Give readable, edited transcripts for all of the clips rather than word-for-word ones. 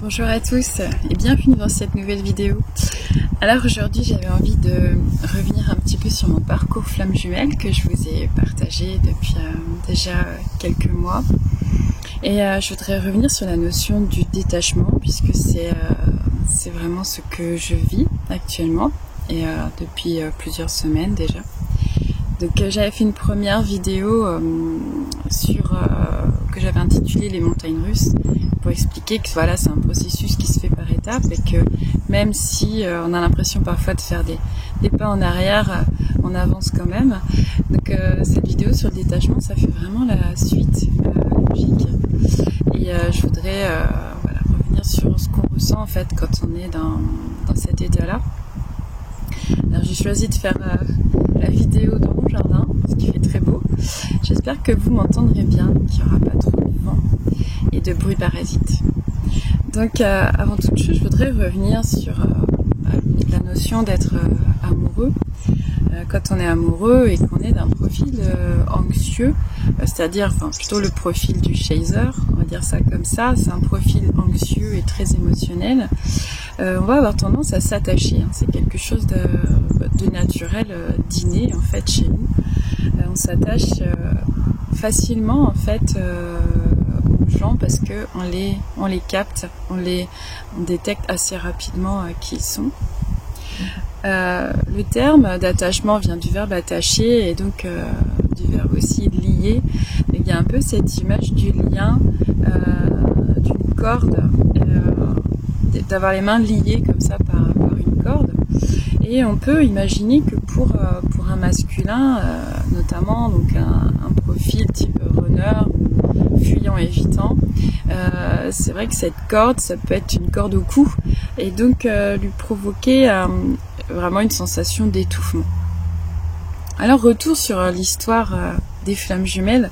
Bonjour à tous et bienvenue dans cette nouvelle vidéo. Alors aujourd'hui j'avais envie de revenir un petit peu sur mon parcours flamme jumelle que je vous ai partagé depuis déjà quelques mois. Et je voudrais revenir sur la notion du détachement puisque c'est vraiment ce que je vis actuellement et depuis plusieurs semaines déjà. Donc j'avais fait une première vidéo que j'avais intitulée les montagnes russes pour expliquer que voilà, c'est un processus qui se fait par étapes et que même si on a l'impression parfois de faire des pas en arrière, on avance quand même. Donc cette vidéo sur le détachement, ça fait vraiment la suite logique. Et je voudrais voilà, revenir sur ce qu'on ressent en fait quand on est dans cet état-là. Alors j'ai choisi de faire la vidéo dans mon jardin, parce qu'il fait très beau. J'espère que vous m'entendrez bien, qu'il n'y aura pas trop de vent et de bruit parasite. Donc avant toute chose, je voudrais revenir sur la notion d'être amoureux. Quand on est amoureux et qu'on est d'un profil anxieux, c'est-à-dire plutôt le profil du chaser, on va dire ça comme ça, c'est un profil anxieux et très émotionnel, on va avoir tendance à s'attacher, hein. C'est quelque chose de naturel, d'inné en fait chez nous. On s'attache facilement en fait aux gens parce que on les capte, on détecte assez rapidement qui ils sont. Le terme d'attachement vient du verbe attacher et donc du verbe aussi lier. Et il y a un peu cette image du lien, d'une corde, d'avoir les mains liées comme ça par une corde. Et on peut imaginer que pour un masculin, notamment donc un profil type runner, fuyant, évitant, c'est vrai que cette corde, ça peut être une corde au cou et donc lui provoquer vraiment une sensation d'étouffement. Alors retour sur l'histoire des flammes jumelles.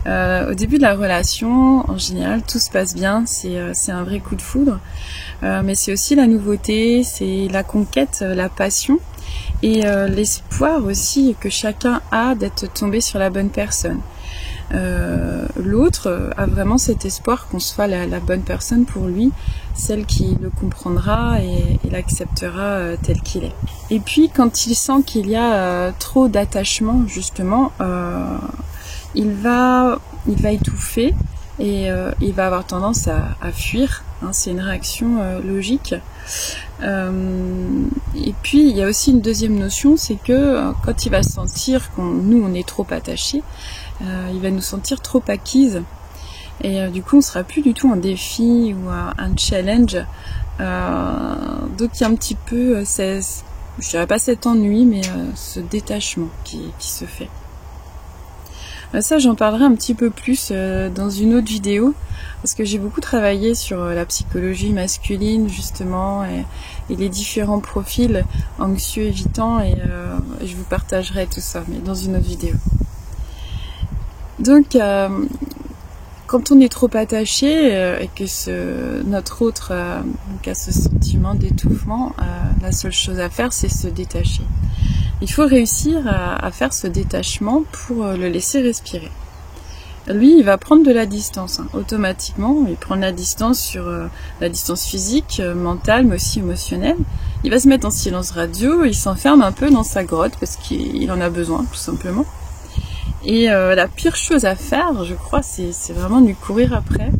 Au début de la relation, en général, tout se passe bien, c'est un vrai coup de foudre, mais c'est aussi la nouveauté, c'est la conquête, la passion et l'espoir aussi que chacun a d'être tombé sur la bonne personne. L'autre a vraiment cet espoir qu'on soit la bonne personne pour lui, celle qui le comprendra et l'acceptera tel qu'il est. Et puis quand il sent qu'il y a trop d'attachement justement, il va étouffer et il va avoir tendance à fuir, hein, c'est une réaction logique. Et puis il y a aussi une deuxième notion, c'est que quand il va sentir on est trop attaché, il va nous sentir trop acquise et du coup on sera plus du tout un défi ou un challenge, donc il y a un petit peu je dirais pas cet ennui mais ce détachement qui se fait. Ça j'en parlerai un petit peu plus dans une autre vidéo parce que j'ai beaucoup travaillé sur la psychologie masculine justement et les différents profils anxieux évitants et je vous partagerai tout ça mais dans une autre vidéo. Donc, quand on est trop attaché et que notre autre a ce sentiment d'étouffement, la seule chose à faire, c'est se détacher. Il faut réussir à faire ce détachement pour le laisser respirer. Lui, il va prendre de la distance, hein, automatiquement. Il prend de la distance sur la distance physique, mentale, mais aussi émotionnelle. Il va se mettre en silence radio, il s'enferme un peu dans sa grotte parce qu'il en a besoin, tout simplement. Et la pire chose à faire, je crois, c'est vraiment de lui courir après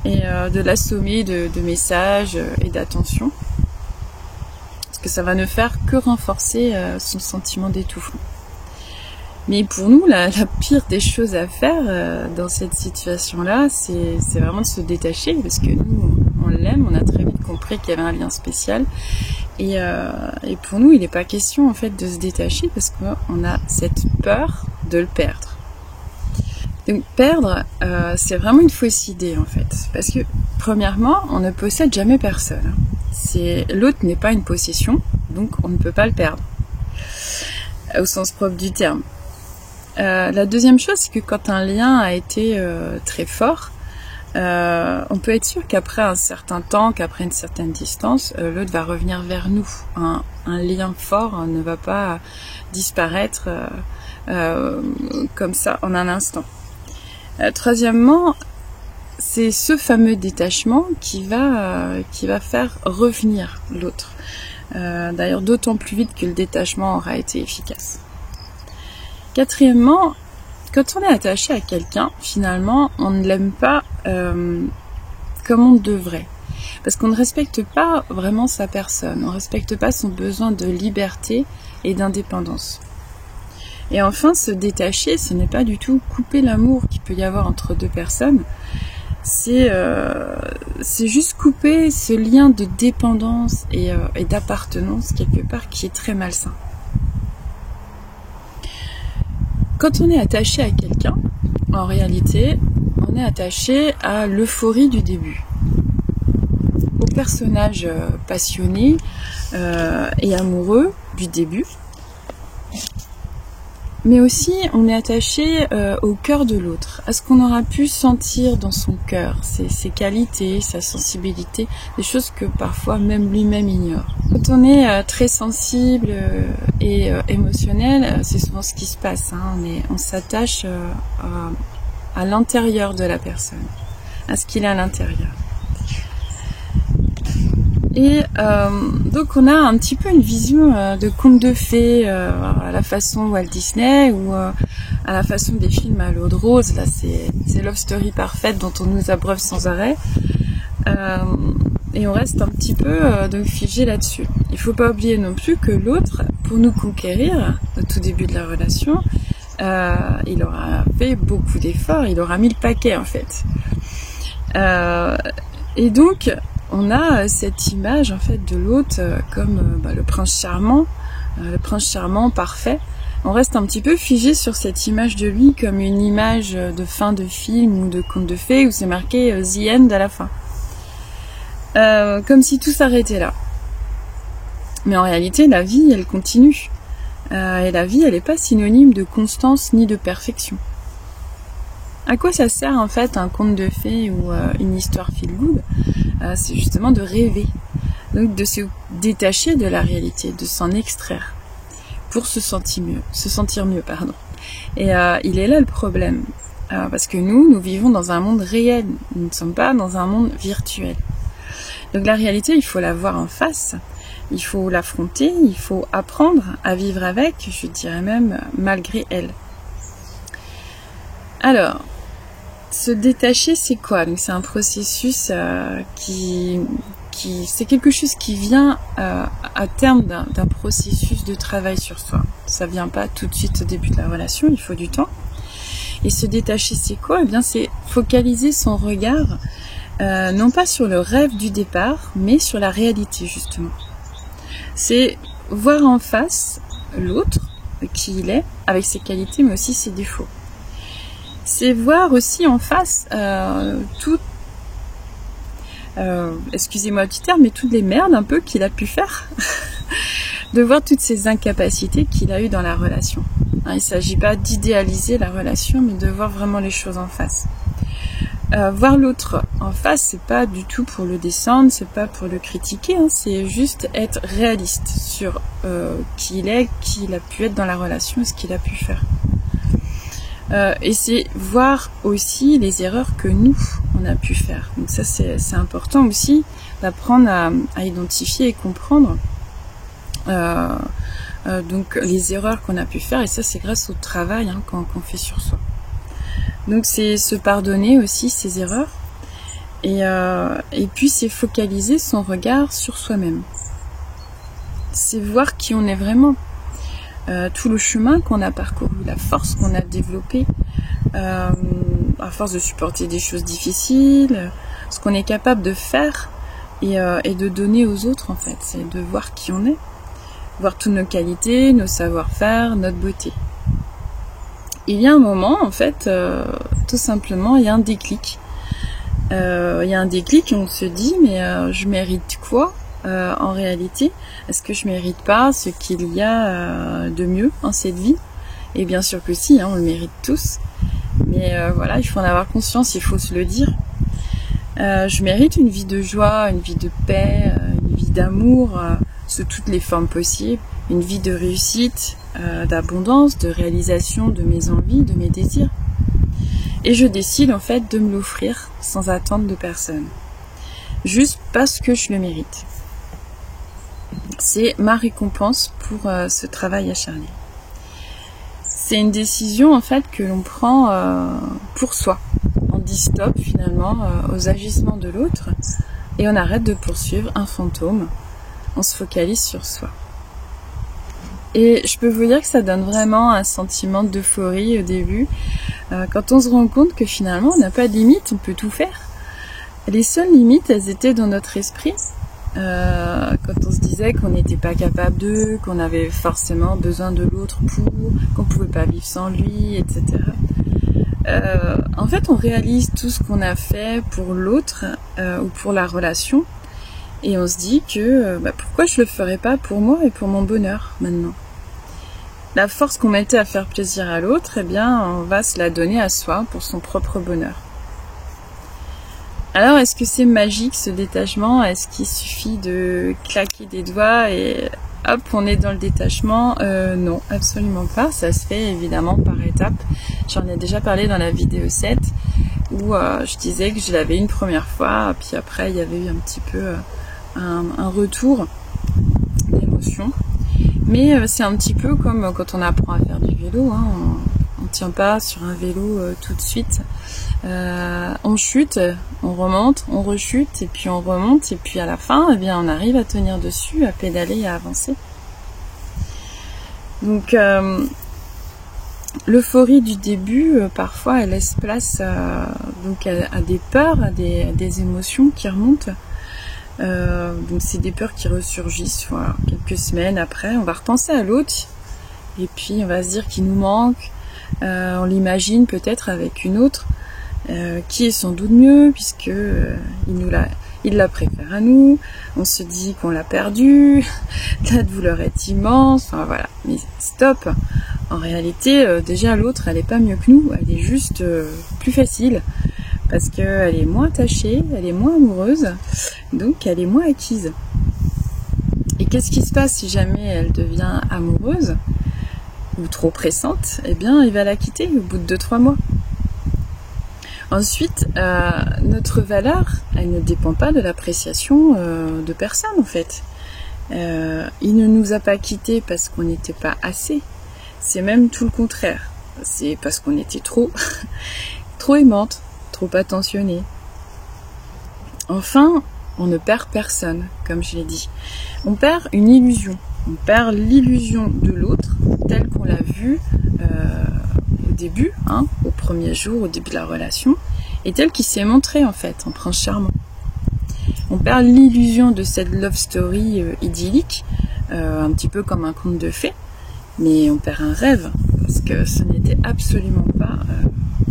et de l'assommer de messages et d'attention. Parce que ça va ne faire que renforcer son sentiment d'étouffement. Mais pour nous, la pire des choses à faire dans cette situation-là, c'est vraiment de se détacher. Parce que nous, on l'aime, on a très vite compris qu'il y avait un lien spécial. Et pour nous, il n'est pas question en fait de se détacher parce qu'on a cette peur de le perdre. Donc perdre, c'est vraiment une fausse idée en fait. Parce que premièrement, on ne possède jamais personne. L'autre n'est pas une possession, donc on ne peut pas le perdre. Au sens propre du terme. La deuxième chose, c'est que quand un lien a été très fort, on peut être sûr qu'après un certain temps, qu'après une certaine distance, l'autre va revenir vers nous. Un lien fort ne va pas disparaître comme ça en un instant. Troisièmement, c'est ce fameux détachement qui va faire revenir l'autre. D'ailleurs, d'autant plus vite que le détachement aura été efficace. Quatrièmement, quand on est attaché à quelqu'un, finalement, on ne l'aime pas comme on devrait. Parce qu'on ne respecte pas vraiment sa personne, on ne respecte pas son besoin de liberté et d'indépendance. Et enfin, se détacher, ce n'est pas du tout couper l'amour qu'il peut y avoir entre deux personnes, c'est juste couper ce lien de dépendance et d'appartenance quelque part qui est très malsain. Quand on est attaché à quelqu'un, en réalité, on est attaché à l'euphorie du début, au personnage passionné et amoureux du début, mais aussi on est attaché au cœur de l'autre, à ce qu'on aura pu sentir dans son cœur, ses qualités, sa sensibilité, des choses que parfois même lui-même ignore. Quand on est très sensible et émotionnel, c'est souvent ce qui se passe, hein, on s'attache à l'intérieur de la personne, à ce qu'il est à l'intérieur. Et donc on a un petit peu une vision de conte de fées à la façon Walt Disney ou à la façon des films à l'eau de rose. Là c'est Love Story parfaite dont on nous abreuve sans arrêt. Et on reste un petit peu donc figé là-dessus. Il ne faut pas oublier non plus que l'autre, pour nous conquérir au tout début de la relation, il aura fait beaucoup d'efforts, il aura mis le paquet en fait. Et donc on a cette image en fait de l'autre comme le prince charmant parfait. On reste un petit peu figé sur cette image de lui comme une image de fin de film ou de conte de fées où c'est marqué The End à la fin. Comme si tout s'arrêtait là. Mais en réalité, la vie, elle continue. Et la vie, elle n'est pas synonyme de constance ni de perfection. À quoi ça sert en fait un conte de fées ou une histoire feel good? C'est justement de rêver, donc de se détacher de la réalité, de s'en extraire pour se sentir mieux. Et il est là le problème, parce que nous vivons dans un monde réel, nous ne sommes pas dans un monde virtuel. Donc la réalité, il faut la voir en face, il faut l'affronter, il faut apprendre à vivre avec, je dirais même malgré elle. Alors, se détacher, c'est quoi? Donc c'est un processus c'est quelque chose qui vient à terme d'un processus de travail sur soi. Ça vient pas tout de suite au début de la relation, il faut du temps. Et se détacher, c'est quoi? Eh bien, c'est focaliser son regard non pas sur le rêve du départ, mais sur la réalité justement. C'est voir en face l'autre, qui il est, avec ses qualités mais aussi ses défauts. C'est voir aussi en face excusez-moi le petit terme, mais toutes les merdes un peu qu'il a pu faire. De voir toutes ces incapacités qu'il a eues dans la relation. Il ne s'agit pas d'idéaliser la relation, mais de voir vraiment les choses en face. Voir l'autre en face, c'est pas du tout pour le descendre, c'est pas pour le critiquer, hein, c'est juste être réaliste sur qui il est, qui il a pu être dans la relation et ce qu'il a pu faire. Et c'est voir aussi les erreurs que nous, on a pu faire. Donc ça, c'est important aussi d'apprendre à identifier et comprendre donc les erreurs qu'on a pu faire. Et ça, c'est grâce au travail qu'on fait sur soi. Donc c'est se pardonner aussi ses erreurs. Et puis c'est focaliser son regard sur soi-même. C'est voir qui on est vraiment. Tout le chemin qu'on a parcouru, la force qu'on a développée, à force de supporter des choses difficiles, ce qu'on est capable de faire et de donner aux autres en fait, c'est de voir qui on est, voir toutes nos qualités, nos savoir-faire, notre beauté. Il y a un moment en fait, tout simplement, il y a un déclic. Il y a un déclic et on se dit mais je mérite quoi ? En réalité, est-ce que je mérite pas ce qu'il y a de mieux en cette vie? Et bien sûr que si, on le mérite tous. Mais voilà, il faut en avoir conscience, il faut se le dire. Je mérite une vie de joie, une vie de paix, une vie d'amour, sous toutes les formes possibles, une vie de réussite, d'abondance, de réalisation de mes envies, de mes désirs. Et je décide en fait de me l'offrir sans attendre de personne. Juste parce que je le mérite. C'est ma récompense pour ce travail acharné. C'est une décision en fait que l'on prend pour soi. On dit stop finalement aux agissements de l'autre et on arrête de poursuivre un fantôme. On se focalise sur soi. Et je peux vous dire que ça donne vraiment un sentiment d'euphorie au début, quand on se rend compte que finalement on n'a pas de limite, on peut tout faire. Les seules limites, elles étaient dans notre esprit. Quand on se disait qu'on n'était pas capable d'eux, qu'on avait forcément besoin de l'autre pour, qu'on pouvait pas vivre sans lui, etc. En fait, on réalise tout ce qu'on a fait pour l'autre ou pour la relation, et on se dit que pourquoi je le ferais pas pour moi et pour mon bonheur maintenant. La force qu'on mettait à faire plaisir à l'autre, eh bien, on va se la donner à soi pour son propre bonheur. Alors, est-ce que c'est magique ce détachement? Est-ce qu'il suffit de claquer des doigts et hop, on est dans le détachement? Non, absolument pas. Ça se fait évidemment par étapes. J'en ai déjà parlé dans la vidéo 7 où je disais que je l'avais une première fois, puis après il y avait eu un petit peu un retour d'émotion. Mais c'est un petit peu comme quand on apprend à faire du vélo, hein. On ne tient pas sur un vélo tout de suite. On chute, on remonte, on rechute, et puis on remonte, et puis à la fin, eh bien, on arrive à tenir dessus, à pédaler et à avancer. Donc, l'euphorie du début, parfois, elle laisse place donc à des peurs, à des émotions qui remontent. Donc c'est des peurs qui ressurgissent, voilà, quelques semaines après. On va repenser à l'autre, et puis on va se dire qu'il nous manque. On l'imagine peut-être avec une autre qui est sans doute mieux puisque il la préfère à nous. On se dit qu'on l'a perdu, la douleur est immense, enfin voilà. Mais stop. En réalité, déjà l'autre, elle est pas mieux que nous, elle est juste plus facile parce qu'elle est moins attachée, elle est moins amoureuse, donc elle est moins acquise. Et qu'est-ce qui se passe si jamais elle devient amoureuse ou trop pressante? Eh bien, il va la quitter au bout de 2-3 mois. Ensuite, notre valeur, elle ne dépend pas de l'appréciation de personne en fait. Il ne nous a pas quittés parce qu'on n'était pas assez. C'est même tout le contraire. C'est parce qu'on était trop aimante, trop attentionnée. Enfin, on ne perd personne, comme je l'ai dit. On perd une illusion. On perd l'illusion de l'autre, telle qu'on l'a vue au début, hein, au premier jour, au début de la relation, et telle qu'il s'est montré en fait, en prince charmant. On perd l'illusion de cette love story idyllique, un petit peu comme un conte de fées, mais on perd un rêve, parce que ce n'était absolument pas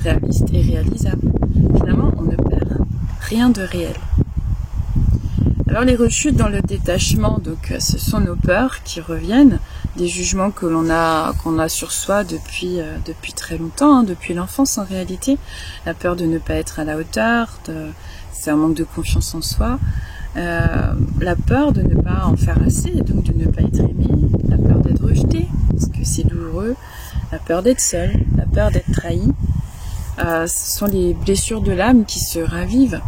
réaliste et réalisable. Finalement, on ne perd rien de réel. Alors les rechutes dans le détachement, donc ce sont nos peurs qui reviennent, des jugements que qu'on a sur soi depuis très longtemps, hein, depuis l'enfance en réalité. La peur de ne pas être à la hauteur, c'est un manque de confiance en soi. La peur de ne pas en faire assez, et donc de ne pas être aimé, la peur d'être rejeté, parce que c'est douloureux, la peur d'être seul, la peur d'être trahi. Ce sont les blessures de l'âme qui se ravivent.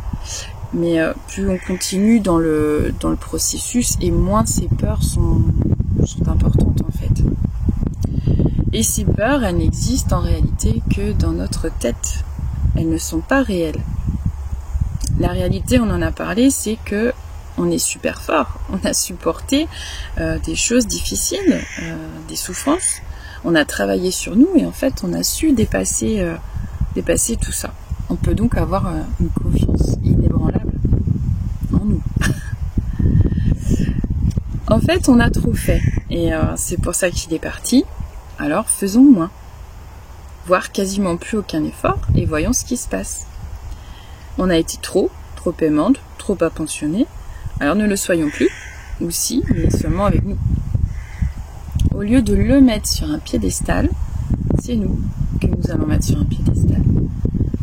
Mais plus on continue dans le processus et moins ces peurs sont importantes en fait. Et ces peurs, elles n'existent en réalité que dans notre tête. Elles ne sont pas réelles. La réalité, on en a parlé, c'est que on est super fort. On a supporté des choses difficiles, des souffrances. On a travaillé sur nous et en fait, on a su dépasser tout ça. On peut donc avoir une confiance inébranlable en nous. En fait, on a trop fait et c'est pour ça qu'il est parti. Alors faisons moins, voire quasiment plus aucun effort et voyons ce qui se passe. On a été trop aimante, trop attentionnée, alors ne le soyons plus, ou si, mais seulement avec nous. Au lieu de le mettre sur un piédestal, c'est nous que nous allons mettre sur un piédestal.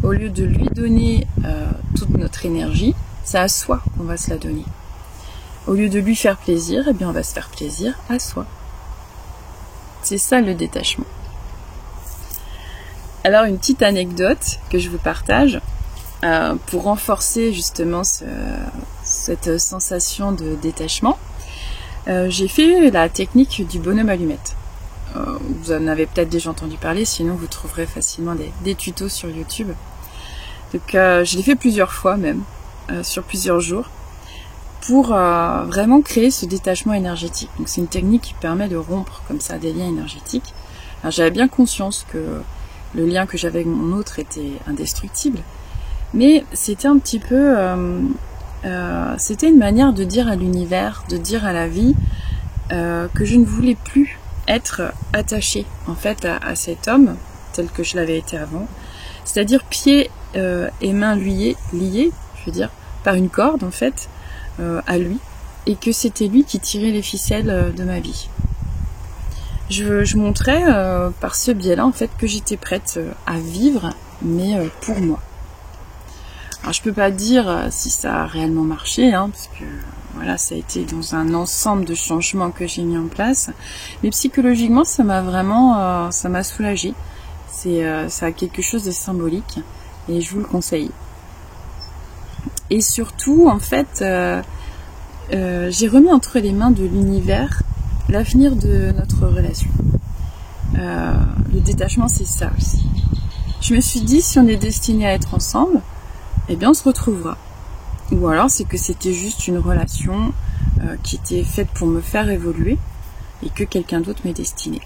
Au lieu de lui donner toute notre énergie, c'est à soi qu'on va se la donner. Au lieu de lui faire plaisir, eh bien on va se faire plaisir à soi. C'est ça le détachement. Alors une petite anecdote que je vous partage pour renforcer justement cette sensation de détachement. J'ai fait la technique du bonhomme allumette. Vous en avez peut-être déjà entendu parler, sinon vous trouverez facilement des tutos sur YouTube. Donc je l'ai fait plusieurs fois même, sur plusieurs jours, pour vraiment créer ce détachement énergétique. Donc c'est une technique qui permet de rompre comme ça des liens énergétiques. Alors j'avais bien conscience que le lien que j'avais avec mon autre était indestructible, mais c'était un petit peu... c'était une manière de dire à l'univers, de dire à la vie que je ne voulais plus être attachée en fait à cet homme tel que je l'avais été avant, c'est-à-dire pieds et mains liés, je veux dire, par une corde en fait, à lui, et que c'était lui qui tirait les ficelles de ma vie. Je montrais par ce biais-là en fait que j'étais prête à vivre, mais pour moi. Alors je peux pas dire si ça a réellement marché, parce que voilà, ça a été dans un ensemble de changements que j'ai mis en place, mais psychologiquement ça m'a vraiment, ça m'a soulagée. Ça a quelque chose de symbolique et je vous le conseille. Et surtout en fait, j'ai remis entre les mains de l'univers l'avenir de notre relation. Le détachement, c'est ça aussi. Je me suis dit, si on est destiné à être ensemble, eh bien on se retrouvera. Ou alors c'est que c'était juste une relation qui était faite pour me faire évoluer et que quelqu'un d'autre m'est destiné.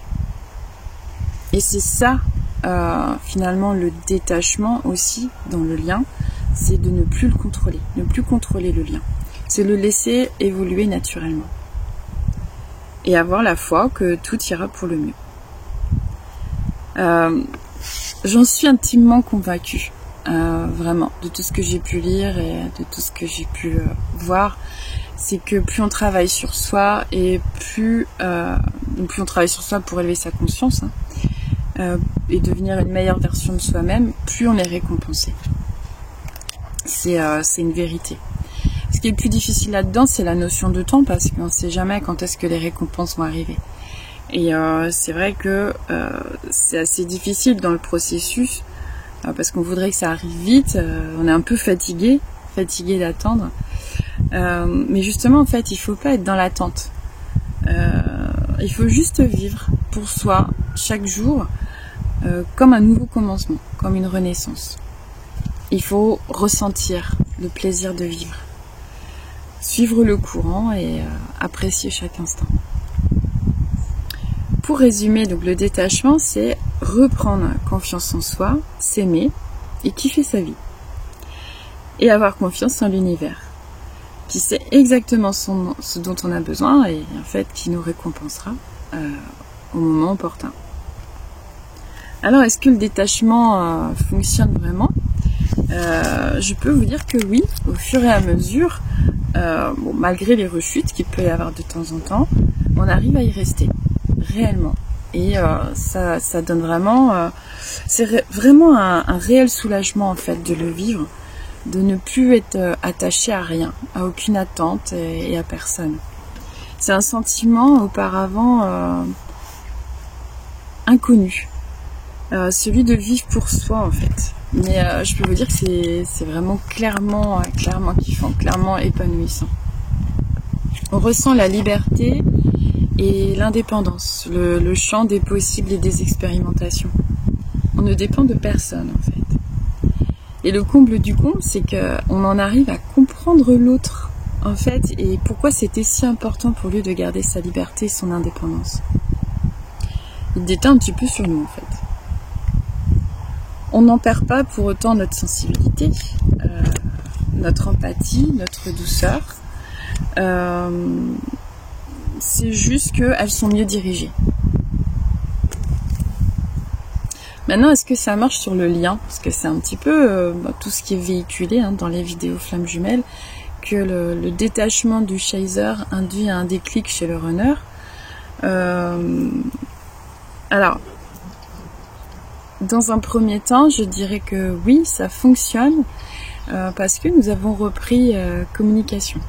Et c'est ça, finalement, le détachement aussi dans le lien, c'est de ne plus le contrôler, ne plus contrôler le lien. C'est le laisser évoluer naturellement. Et avoir la foi que tout ira pour le mieux. J'en suis intimement convaincue, vraiment, de tout ce que j'ai pu lire et de tout ce que j'ai pu voir. C'est que plus on travaille sur soi et plus on travaille sur soi pour élever sa conscience et devenir une meilleure version de soi-même, plus on est récompensé. C'est une vérité. Ce qui est le plus difficile là-dedans, c'est la notion de temps, parce qu'on ne sait jamais quand est-ce que les récompenses vont arriver. Et c'est vrai que c'est assez difficile dans le processus, parce qu'on voudrait que ça arrive vite, on est un peu fatigué d'attendre. Mais justement, en fait, il ne faut pas être dans l'attente. Il faut juste vivre pour soi, chaque jour, comme un nouveau commencement, comme une renaissance. Il faut ressentir le plaisir de vivre. Suivre le courant et apprécier chaque instant. Pour résumer, donc le détachement, c'est reprendre confiance en soi, s'aimer et kiffer sa vie. Et avoir confiance en l'univers, qui sait exactement ce dont on a besoin et en fait qui nous récompensera au moment opportun. Alors, est-ce que le détachement fonctionne vraiment ? Je peux vous dire que oui, au fur et à mesure, malgré les rechutes qu'il peut y avoir de temps en temps, on arrive à y rester, réellement. Et ça donne vraiment... c'est vraiment un réel soulagement, en fait, de le vivre, de ne plus être attaché à rien, à aucune attente et à personne. C'est un sentiment auparavant inconnu, celui de vivre pour soi, en fait. Mais je peux vous dire que c'est vraiment clairement kiffant, clairement épanouissant. On ressent la liberté et l'indépendance, le champ des possibles et des expérimentations. On ne dépend de personne en fait. Et le comble du comble, c'est qu'on en arrive à comprendre l'autre en fait, et pourquoi c'était si important pour lui de garder sa liberté et son indépendance. Il déteint un petit peu sur nous en fait. On n'en perd pas pour autant notre sensibilité, notre empathie, notre douceur. C'est juste qu'elles sont mieux dirigées. Maintenant, est-ce que ça marche sur le lien ? Parce que c'est un petit peu tout ce qui est véhiculé dans les vidéos Flammes Jumelles, que le détachement du chaser induit un déclic chez le runner. Alors, dans un premier temps, je dirais que oui, ça fonctionne parce que nous avons repris communication.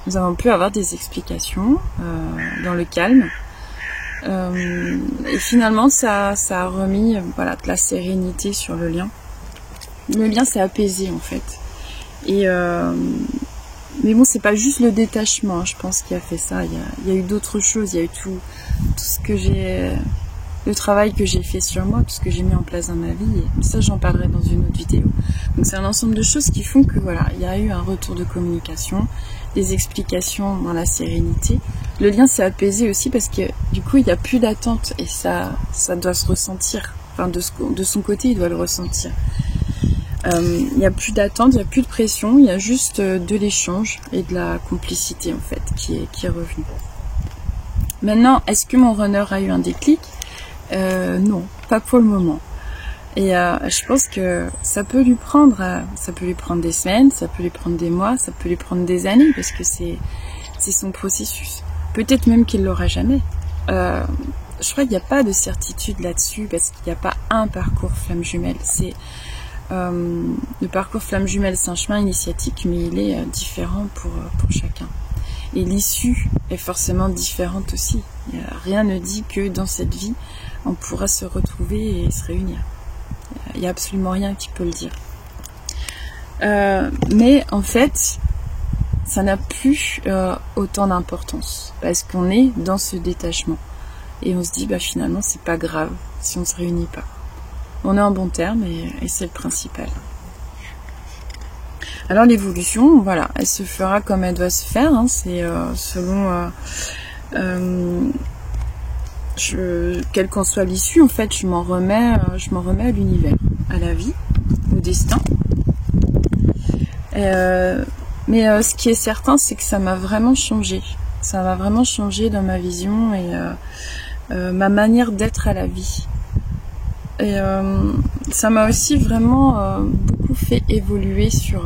Nous avons pu avoir des explications dans le calme. Et finalement, ça a remis voilà, de la sérénité sur le lien. Le lien s'est apaisé en fait. Et mais bon, c'est pas juste le détachement, hein, je pense, qui a fait ça. Il y a eu d'autres choses. Il y a eu tout ce que le travail que j'ai fait sur moi, tout ce que j'ai mis en place dans ma vie. Et ça, j'en parlerai dans une autre vidéo. Donc c'est un ensemble de choses qui font que voilà, il y a eu un retour de communication, des explications dans la sérénité. Le lien s'est apaisé aussi parce que du coup, il n'y a plus d'attente et ça doit se ressentir. Enfin, de son côté, il doit le ressentir. Il n'y a plus d'attente, il n'y a plus de pression, il y a juste de l'échange et de la complicité en fait qui est revenue. Maintenant, est-ce que mon runner a eu un déclic? Non, pas pour le moment. Et je pense que ça peut lui prendre des semaines, ça peut lui prendre des mois, ça peut lui prendre des années parce que c'est son processus. Peut-être même qu'il l'aura jamais. Je crois qu'il n'y a pas de certitude là-dessus parce qu'il n'y a pas un parcours flamme jumelle. Le parcours flamme jumelle, c'est un chemin initiatique, mais il est différent pour chacun. Et l'issue est forcément différente aussi. Rien ne dit que dans cette vie, on pourra se retrouver et se réunir. Il n'y a absolument rien qui peut le dire. Mais en fait, ça n'a plus autant d'importance parce qu'on est dans ce détachement. Et on se dit, bah, finalement, c'est pas grave si on ne se réunit pas. On est en bon terme et c'est le principal. Alors l'évolution, voilà, elle se fera comme elle doit se faire. Hein, c'est selon quelle qu'en soit l'issue, en fait, je m'en remets à l'univers, à la vie, au destin. Mais ce qui est certain, c'est que ça m'a vraiment changé. Ça m'a vraiment changé dans ma vision et ma manière d'être à la vie. Et ça m'a aussi vraiment beaucoup fait évoluer sur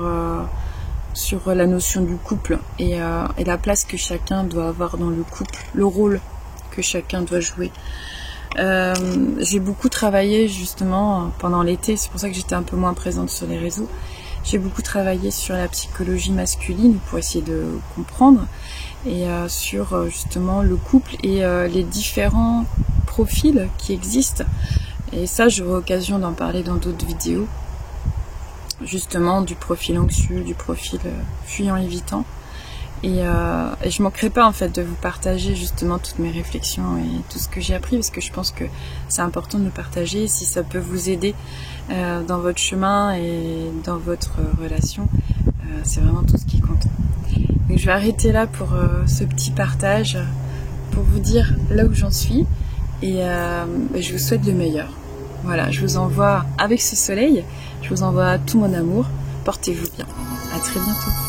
la notion du couple et la place que chacun doit avoir dans le couple, le rôle que chacun doit jouer. J'ai beaucoup travaillé justement pendant l'été, c'est pour ça que j'étais un peu moins présente sur les réseaux. J'ai beaucoup travaillé sur la psychologie masculine pour essayer de comprendre et sur justement le couple et les différents profils qui existent. Et ça, j'aurai l'occasion d'en parler dans d'autres vidéos, justement du profil anxieux, du profil fuyant-évitant. Et je manquerai pas en fait de vous partager justement toutes mes réflexions et tout ce que j'ai appris, parce que je pense que c'est important de le partager. Si ça peut vous aider dans votre chemin et dans votre relation, c'est vraiment tout ce qui compte. Donc je vais arrêter là pour ce petit partage, pour vous dire là où j'en suis. Et je vous souhaite le meilleur. Voilà, je vous envoie avec ce soleil, je vous envoie tout mon amour. Portez-vous bien. À très bientôt.